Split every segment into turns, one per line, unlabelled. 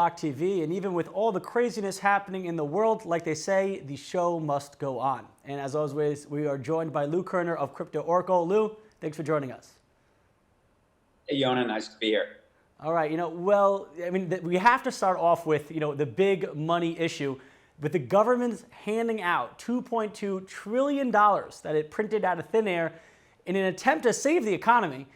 Block TV, and even with all the craziness happening in the world, like they say, the show must go on. And as always, we are joined by Lou Kerner of CryptoOracle. Lou, thanks for joining us.
Hey, Yona, nice to be here.
All right, we have to start off with, the big money issue with the government handing out $2.2 trillion that it printed out of thin air in an attempt to save the economy.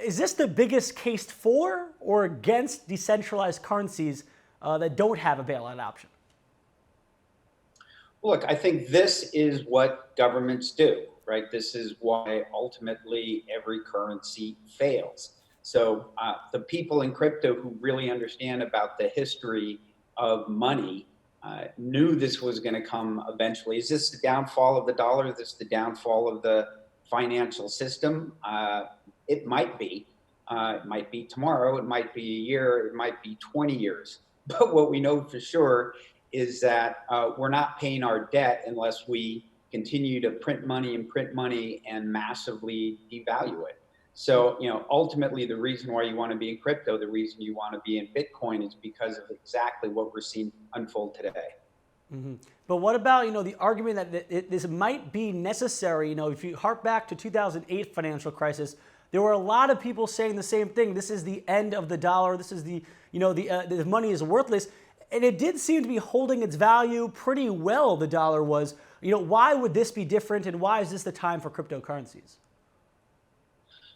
Is this the biggest case for or against decentralized currencies that don't have a bailout option?
Look, I think this is what governments do, right? This is why ultimately every currency fails. So the people in crypto who really understand about the history of money knew this was going to come eventually. Is this the downfall of the dollar? Is this the downfall of the financial system? It might be. It might be tomorrow. It might be a year. It might be 20 years. But what we know for sure is that we're not paying our debt unless we continue to print money and massively devalue it. So, ultimately the reason why you want to be in crypto, the reason you want to be in Bitcoin is because of exactly what we're seeing unfold today.
Mm-hmm. But what about, the argument that this might be necessary? If you hark back to 2008 financial crisis, there were a lot of people saying the same thing. This is the end of the dollar. This is the money is worthless. And it did seem to be holding its value pretty well, the dollar was. Why would this be different, and why is this the time for cryptocurrencies?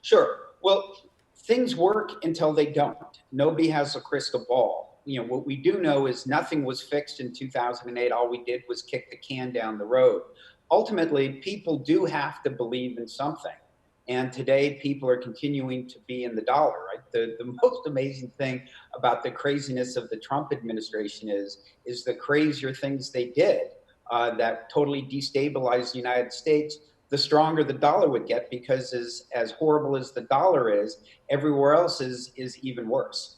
Sure. Well, things work until they don't. Nobody has a crystal ball. What we do know is nothing was fixed in 2008. All we did was kick the can down the road. Ultimately, people do have to believe in something. And today, people are continuing to be in the dollar, right? The most amazing thing about the craziness of the Trump administration is the crazier things they did that totally destabilized the United States. The stronger the dollar would get, because as horrible as the dollar is, everywhere else is even worse.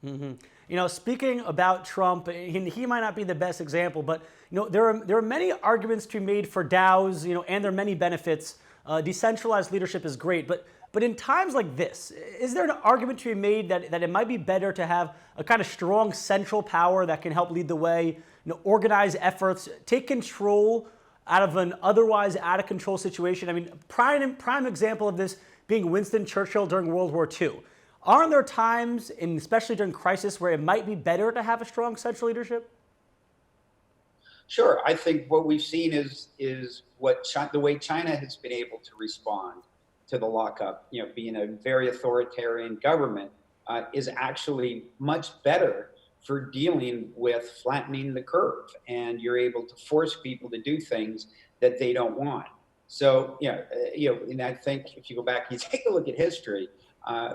Mm-hmm. Speaking about Trump, he might not be the best example, but there are many arguments to be made for DAOs, and there are many benefits. Decentralized leadership is great, but in times like this, is there an argument to be made that it might be better to have a kind of strong central power that can help lead the way, organize efforts, take control out of an otherwise out of control situation? I mean, prime example of this being Winston Churchill during World War II. Aren't there times, especially during crisis, where it might be better to have a strong central leadership?
Sure. I think what we've seen is the way China has been able to respond to the lockup, being a very authoritarian government, is actually much better for dealing with flattening the curve. And you're able to force people to do things that they don't want. So, and I think if you go back and you take a look at history,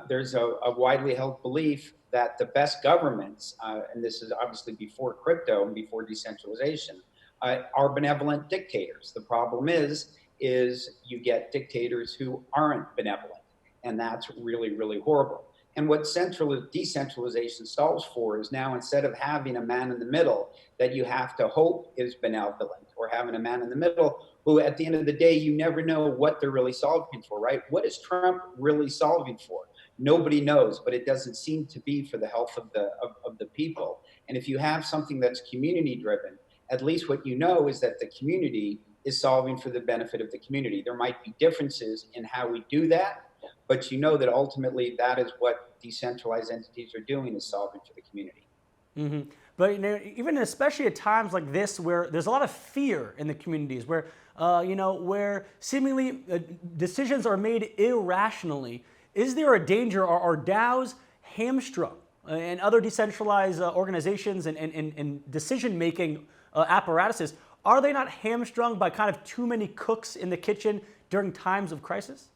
there's a widely held belief that the best governments, and this is obviously before crypto and before decentralization, are benevolent dictators. The problem is you get dictators who aren't benevolent, and that's really, really horrible. And what decentralization solves for is now, instead of having a man in the middle that you have to hope is benevolent, or having a man in the middle who at the end of the day, you never know what they're really solving for, right? What is Trump really solving for? Nobody knows, but it doesn't seem to be for the health of the people. And if you have something that's community driven, at least what you know is that the community is solving for the benefit of the community. There might be differences in how we do that, but you know that ultimately that is what decentralized entities are doing, is solving for the community.
Mm-hmm. But even especially at times like this, where there's a lot of fear in the communities, where where seemingly decisions are made irrationally, is there a danger? Are DAOs hamstrung and other decentralized organizations and decision-making apparatuses? Are they not hamstrung by kind of too many cooks in the kitchen during times of crisis?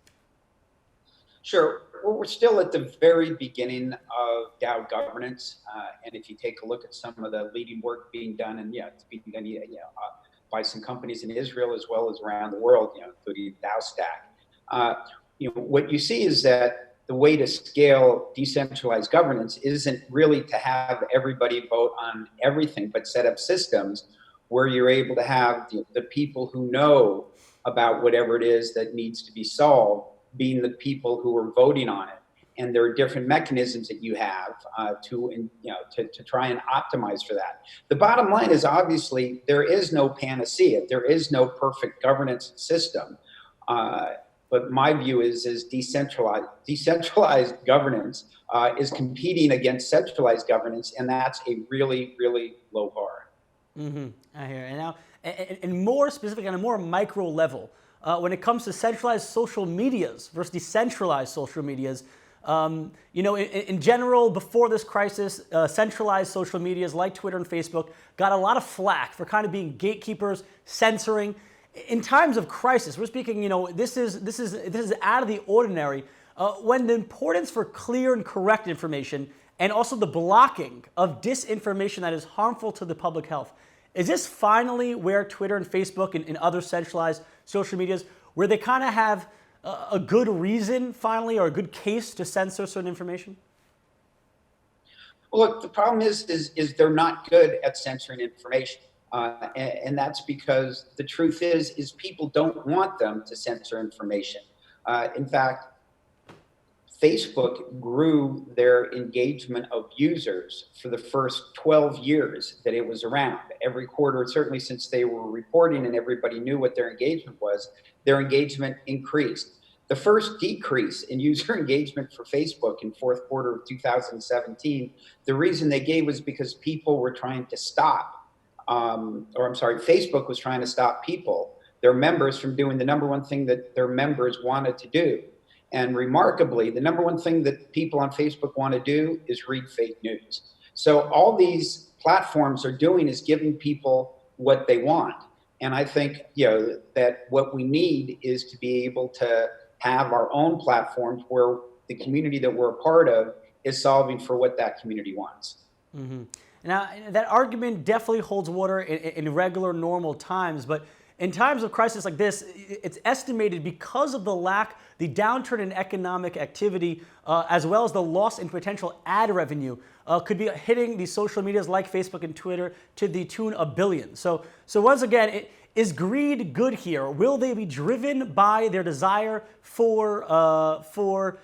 Sure. Well, we're still at the very beginning of DAO governance, and if you take a look at some of the leading work being done, and it's being done, by some companies in Israel as well as around the world, including DAO Stack. What you see is that the way to scale decentralized governance isn't really to have everybody vote on everything, but set up systems where you're able to have the people who know about whatever it is that needs to be solved being the people who are voting on it. and there are different mechanisms that you have to try and optimize for that. The bottom line is obviously there is no panacea. There is no perfect governance system. But my view is decentralized governance is competing against centralized governance, and that's a really, really low bar.
I hear. And now, and more specific, on a more micro level, when it comes to centralized social medias versus decentralized social medias, in general, before this crisis, centralized social medias like Twitter and Facebook got a lot of flack for kind of being gatekeepers, censoring. In times of crisis, we're speaking, this is out of the ordinary. When the importance for clear and correct information and also the blocking of disinformation that is harmful to the public health. Is this finally where Twitter and Facebook and other centralized social medias, where they kind of have a good reason finally, or a good case to censor certain information?
Well, look, the problem is they're not good at censoring information. And that's because the truth is people don't want them to censor information. In fact, Facebook grew their engagement of users for the first 12 years that it was around. Every quarter, certainly since they were reporting and everybody knew what their engagement was, their engagement increased. The first decrease in user engagement for Facebook in fourth quarter of 2017, the reason they gave was because people were trying to stop, Facebook was trying to stop people, their members, from doing the number one thing that their members wanted to do. And remarkably, the number one thing that people on Facebook want to do is read fake news. So all these platforms are doing is giving people what they want. And I think, that what we need is to be able to have our own platforms where the community that we're a part of is solving for what that community wants.
Mm-hmm. Now, that argument definitely holds water in regular, normal times, but in times of crisis like this, it's estimated because of the downturn in economic activity, as well as the loss in potential ad revenue, could be hitting these social medias like Facebook and Twitter to the tune of billions. So once again, is greed good here? Will they be driven by their desire for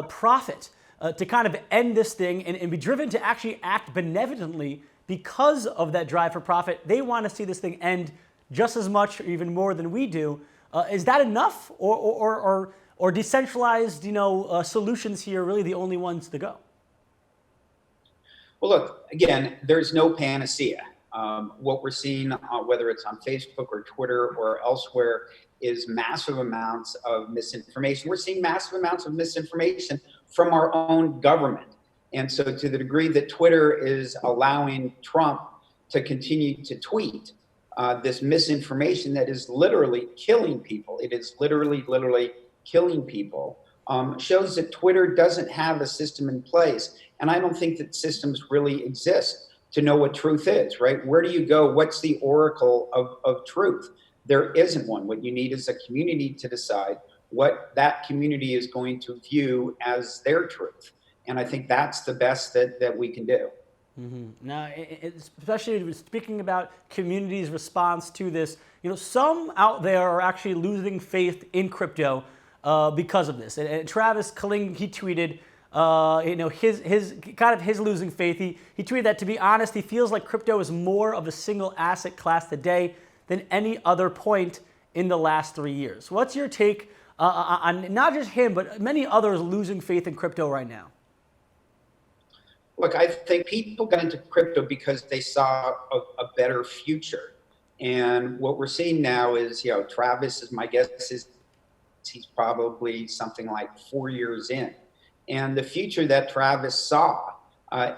profit to kind of end this thing and be driven to actually act benevolently because of that drive for profit? They want to see this thing end just as much or even more than we do. Is that enough, or decentralized, solutions here really the only ones to go?
Well, look, again, there's no panacea. What we're seeing, whether it's on Facebook or Twitter or elsewhere, is massive amounts of misinformation. We're seeing massive amounts of misinformation from our own government. And so to the degree that Twitter is allowing Trump to continue to tweet this misinformation that is literally killing people, it is literally killing people, shows that Twitter doesn't have a system in place. And I don't think that systems really exist to know what truth is, right? Where do you go? What's the oracle of truth? There isn't one. What you need is a community to decide what that community is going to view as their truth. And I think that's the best that we can do.
Mm-hmm. Now, especially speaking about community's response to this, some out there are actually losing faith in crypto because of this. And Travis Killing, he tweeted, his losing faith. He tweeted that, to be honest, he feels like crypto is more of a single asset class today than any other point in the last 3 years. What's your take on not just him, but many others losing faith in crypto right now?
Look, I think people got into crypto because they saw a better future. And what we're seeing now is, Travis, my guess is he's probably something like 4 years in. And the future that Travis saw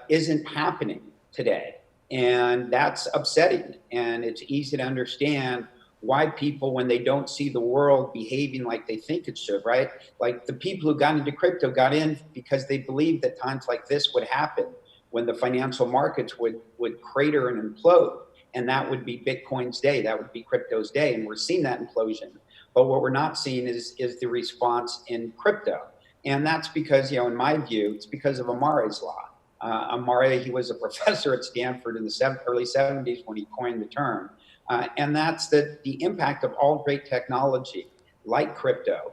isn't happening today. And that's upsetting. And it's easy to understand why people, when they don't see the world behaving like they think it should, right? Like the people who got into crypto got in because they believed that times like this would happen, when the financial markets would crater and implode. And that would be Bitcoin's day. That would be crypto's day. And we're seeing that implosion. But what we're not seeing is the response in crypto. And that's because, in my view, it's because of Amare's law. Amare, he was a professor at Stanford in the early 70s when he coined the term. And that's that the impact of all great technology, like crypto,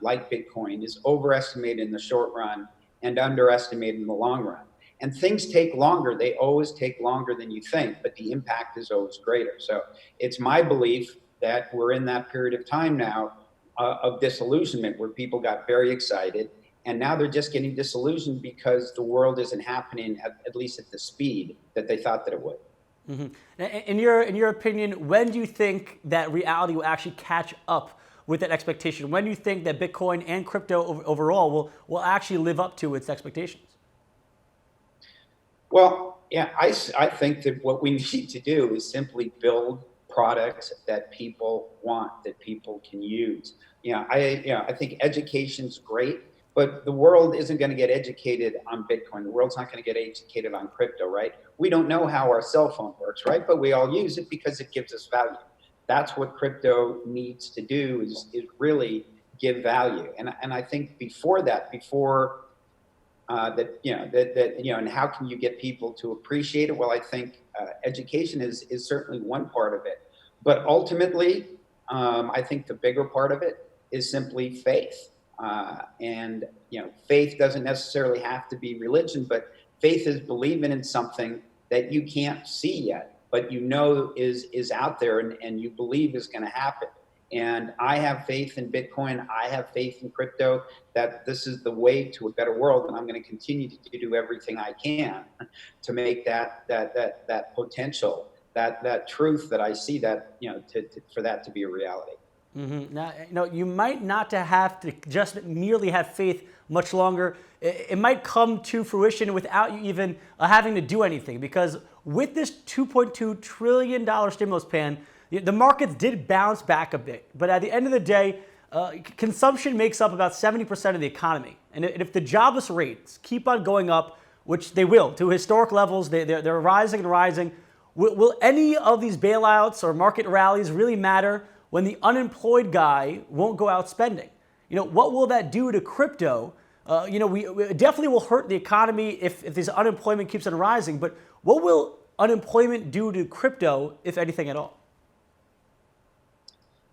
like Bitcoin, is overestimated in the short run and underestimated in the long run. And things take longer. They always take longer than you think, but the impact is always greater. So it's my belief that we're in that period of time now of disillusionment where people got very excited. And now they're just getting disillusioned because the world isn't happening at least at the speed that they thought that it would.
Mm-hmm. In your opinion, when do you think that reality will actually catch up with that expectation? When do you think that Bitcoin and crypto overall will actually live up to its expectations?
Well, yeah, I think that what we need to do is simply build products that people want, that people can use. I think education's great, but the world isn't going to get educated on Bitcoin. The world's not going to get educated on crypto, right? We don't know how our cell phone works, right? But we all use it because it gives us value. That's what crypto needs to do is really give value. And I think before that, and how can you get people to appreciate it? Well, I think education is certainly one part of it, but ultimately, I think the bigger part of it is simply faith. And faith doesn't necessarily have to be religion, but faith is believing in something that you can't see yet, but is out there and you believe is going to happen. And I have faith in Bitcoin. I have faith in crypto that this is the way to a better world. And I'm going to continue to do everything I can to make that potential, that truth that I see for that to be a reality.
Mm-hmm. Now, you might not have to just merely have faith much longer. It might come to fruition without you even having to do anything, because with this $2.2 trillion stimulus plan, the markets did bounce back a bit. But at the end of the day, consumption makes up about 70% of the economy. And if the jobless rates keep on going up, which they will, to historic levels, they're rising and rising, will any of these bailouts or market rallies really matter when the unemployed guy won't go out spending? What will that do to crypto? We definitely will hurt the economy if this unemployment keeps on rising, but what will unemployment do to crypto, if anything at all?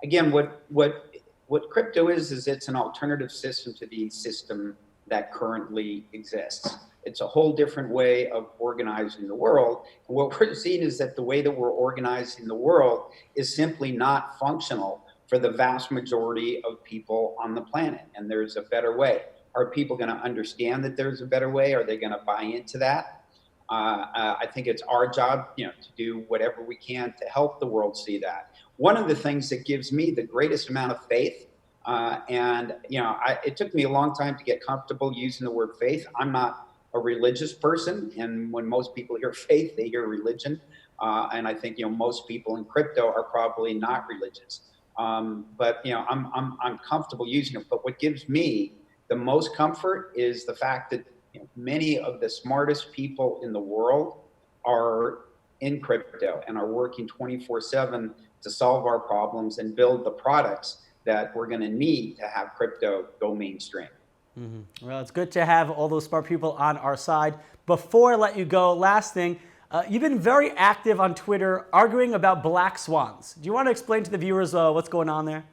Again, what crypto is it's an alternative system to the system that currently exists. It's a whole different way of organizing the world. And what we're seeing is that the way that we're organizing the world is simply not functional for the vast majority of people on the planet. And there's a better way. Are people going to understand that there's a better way? Are they going to buy into that? I think it's our job, to do whatever we can to help the world see that. One of the things that gives me the greatest amount of faith, it took me a long time to get comfortable using the word faith. I'm not a religious person, and when most people hear faith, they hear religion. And I think most people in crypto are probably not religious. But I'm comfortable using it. But what gives me the most comfort is the fact that many of the smartest people in the world are in crypto and are working 24/7 to solve our problems and build the products that we're going to need to have crypto go mainstream.
Mm-hmm. Well, it's good to have all those smart people on our side. Before I let you go, last thing, you've been very active on Twitter arguing about black swans. Do you want to explain to the viewers what's going on there?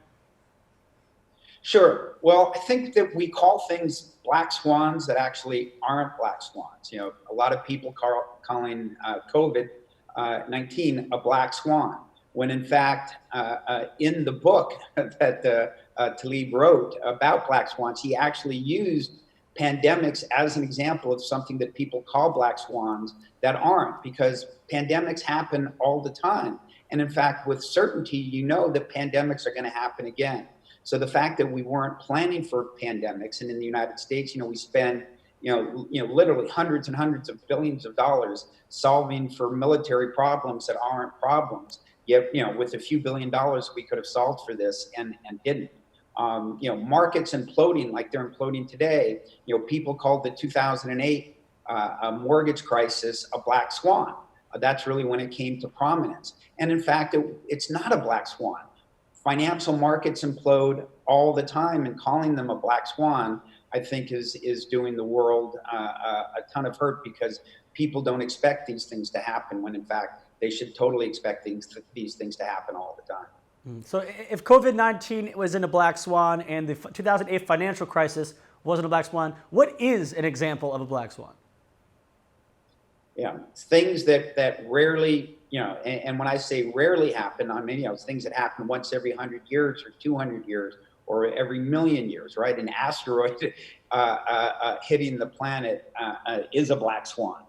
Sure. Well, I think that we call things black swans that actually aren't black swans. A lot of people calling COVID-19 a black swan, when in fact, in the book that Taleb wrote about black swans, he actually used pandemics as an example of something that people call black swans that aren't, because pandemics happen all the time. And in fact, with certainty, that pandemics are going to happen again. So the fact that we weren't planning for pandemics, and in the United States, we spend, literally hundreds and hundreds of billions of dollars solving for military problems that aren't problems. Yet, with a few $1 billion, we could have solved for this and didn't. Markets imploding like they're imploding today. People called the 2008 mortgage crisis a black swan. That's really when it came to prominence. And in fact, it's not a black swan. Financial markets implode all the time, and calling them a black swan, I think, is doing the world a ton of hurt, because people don't expect these things to happen when in fact they should totally expect these things to happen all the time.
So if COVID-19 was in a black swan and the 2008 financial crisis wasn't a black swan. What is an example of a black swan?
Yeah, things that rarely, and when I say rarely happen, I mean, things that happen once every 100 years or 200 years or every million years, right? An asteroid hitting the planet is a black swan.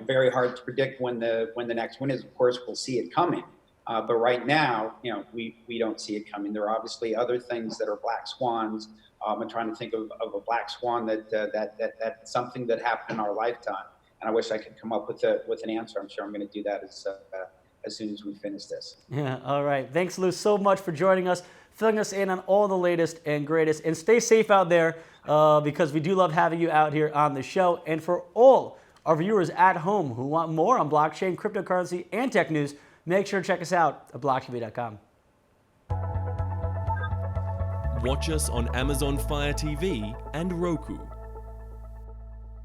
Very hard to predict when the next one is. Of course, we'll see it coming, but right now, we don't see it coming. There are obviously other things that are black swans. I'm trying to think of a black swan that's something that happened in our lifetime. And I wish I could come up with an answer. I'm sure I'm going to do that as soon as we finish this.
Yeah, all right. Thanks, Lou, so much for joining us, filling us in on all the latest and greatest. And stay safe out there because we do love having you out here on the show. And for all our viewers at home who want more on blockchain, cryptocurrency, and tech news, make sure to check us out at blocktv.com.
Watch us on Amazon Fire TV and Roku.